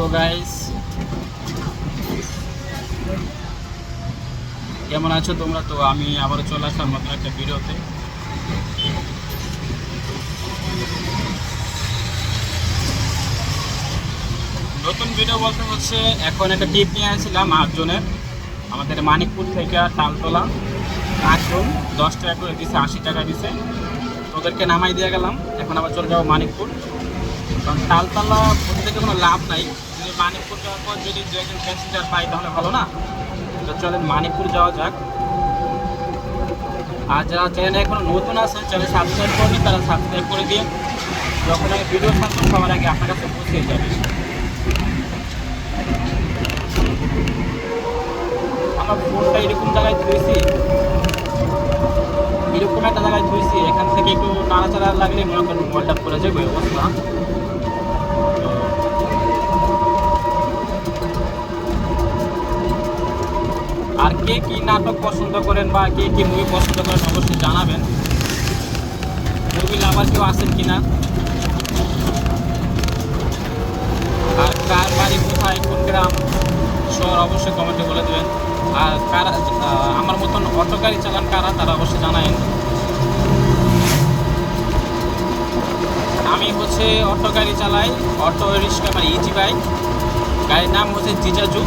Hello guys, কেমন আছো তোমরা? তো আমি আবারও চলে আসলাম নতুন একটা ভিডিওতে। নতুন ভিডিও বলতে হচ্ছে, এখন একটা টিপ নিয়ে আসছিলাম 8 জনের। আমাদের মানিকপুর থেকে তালতলা 8 জন 10 টাকা করে দিছে, 80 টাকা দিছে। ওদেরকে নামাই দিয়ে গেলাম। এখন আবার চলে যাবো মানিকপুর, কারণ তালতলা বসে থেকে কোনো লাভ নাই। যদি মানিকপুর যাওয়ার পর যদি 2-1 প্যাসেঞ্জার পাই তাহলে ভালো না। তো চলেন মানিকপুর যাওয়া যাক। আর যারা চ্যানেলে এখনো নতুন আছে, চ্যানেল সাবস্ক্রাইব করেনি, তারা সাবস্ক্রাইব করে দিয়ে যখন আমি ভিডিও ছাড়বো সবার আগে আপনার কাছে পৌঁছে যাবে। আমার ফোনটা এরকম জায়গায় ধুয়েছি, এরকম একটা জায়গায় ধুয়েছি, এখান থেকে একটু নাড়াচাড়া লাগলে মনে করেন মোবাইলটা পড়ে যাবে অবস্থা। আর কে কি নাটক পছন্দ করেন বা কে কি মুভি পছন্দ করেন অবশ্যই জানাবেন। মুভি লাভার কেউ আছেন কিনা, আর কার বাড়ি কোথায়, কোন গ্রাম, শহর অবশ্যই কমেন্টে বলে দেবেন। আর কারা আমার মতন অটো গাড়ি চালান কারা, তারা অবশ্যই জানায়েন। আমি হচ্ছে অটো গাড়ি চালাই, অটো রিক্সা মানে ইজি বাইক। গাড়ির নাম হচ্ছে জিজাজু,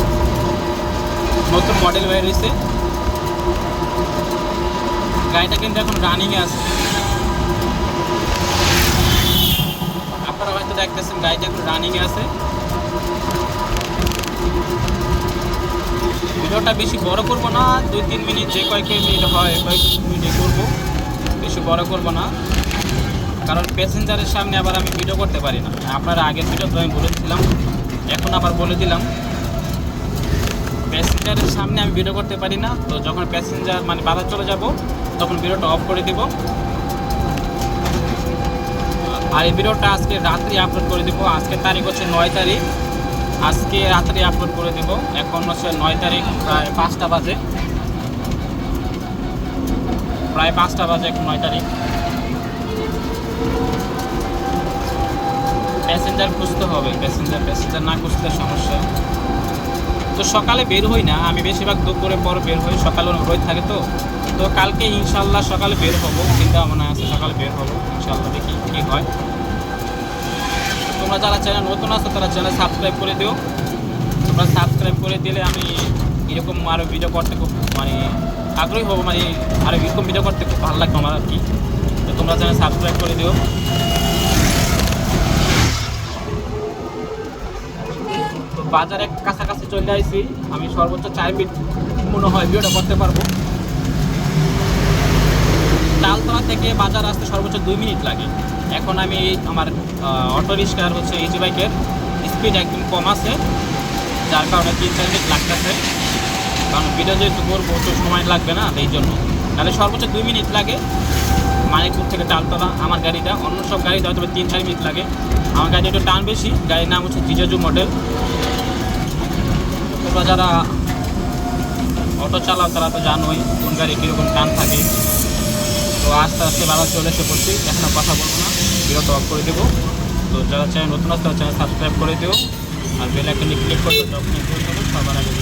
নতুন মডেল হয়ে রয়েছে। গাড়িটা কিন্তু এখন রানিংয়ে আছে, আপনারা হয়তো দেখতেছেন গাড়িটা এখন রানিংয়ে আছে। ভিডিওটা বেশি বড় করব না, 2-3 মিনিট, যে কয়েক মিনিট হয় কয়েক মিনিটে করবো, বেশি বড় করব না। কারণ প্যাসেঞ্জারের সামনে আবার আমি ভিডিও করতে পারি না। আপনারা আগের ভিডিওতে আমি বলেছিলাম, এখন আবার বলে দিলাম, প্যাসেঞ্জারের সামনে আমি ভিডিও করতে পারি না। তো যখন প্যাসেঞ্জার মানে বাজার চলে যাব তখন ভিডিওটা অফ করে দেব। আর এই ভিডিওটা আজকে রাত্রি আপলোড করে দেবো। আজকে তারিখ হচ্ছে 9 তারিখ, আজকে রাত্রে আপলোড করে দেব। এখন হচ্ছে 9 তারিখ, প্রায় 5টা বাজে, এখন 9 তারিখ। প্যাসেঞ্জার খুঁজতে হবে, প্যাসেঞ্জার না খুঁজতে সমস্যা। তো সকালে বের হই না আমি, বেশিরভাগ দুপুরে পর বের হই, সকালে রোদ থাকে। তো কালকে ইনশাল্লাহ সকালে বের হবো, চিন্তা ভাবনা আছে সকালে বের হবো ইনশাল্লাহ, দেখি কী হয়। তোমরা যারা চ্যানেল নতুন আছো তারা চ্যানেল সাবস্ক্রাইব করে দিও। তোমরা সাবস্ক্রাইব করে দিলে আমি এরকম আরও ভিডিও করতে খুব মানে আগ্রহী হবো, মানে আরও এরকম ভিডিও করতে খুব ভালো লাগবে আমার আর কি। তো তোমরা চ্যানেল সাবস্ক্রাইব করে দিও। তো বাজারে কাছাকাছি চলে আসছি, আমি সর্বোচ্চ 4 মিনিট মনে হয় ভিডিওটা করতে পারবো। তালতলা থেকে বাজার আসতে সর্বোচ্চ 2 মিনিট লাগে। এখন আমি আমার অটো রিক্সার হচ্ছে ইজি বাইকের স্পিড একদম কম আছে, যার কারণে 3-4 মিনিট লাগতেছে। কারণ ভিডিও যেহেতু করবো তো সময় লাগবে না, এই জন্য। তাহলে সর্বোচ্চ 2 মিনিট লাগে মানিকপুর থেকে তালতলা আমার গাড়িটা। অন্য সব গাড়িতে হয়তো 3-4 মিনিট লাগে, আমার গাড়ি একটু টান বেশি। গাড়ির নাম হচ্ছে জিজাজু মডেল। তোমরা যারা অটো চালাও তারা তো জানোই কোন গাড়ি কীরকম টান থাকে। তো আস্তে আস্তে বাজার চলে এসে পড়ছি, এখনও কথা বলবো না, ভিডিওটা অফ করে দেবো। তো যারা চ্যানেল নতুন আসতে চ্যানেল সাবস্ক্রাইব করে দিও, আর বেল আইকনে ক্লিক করতে যখনই করে দেবো সবার আগে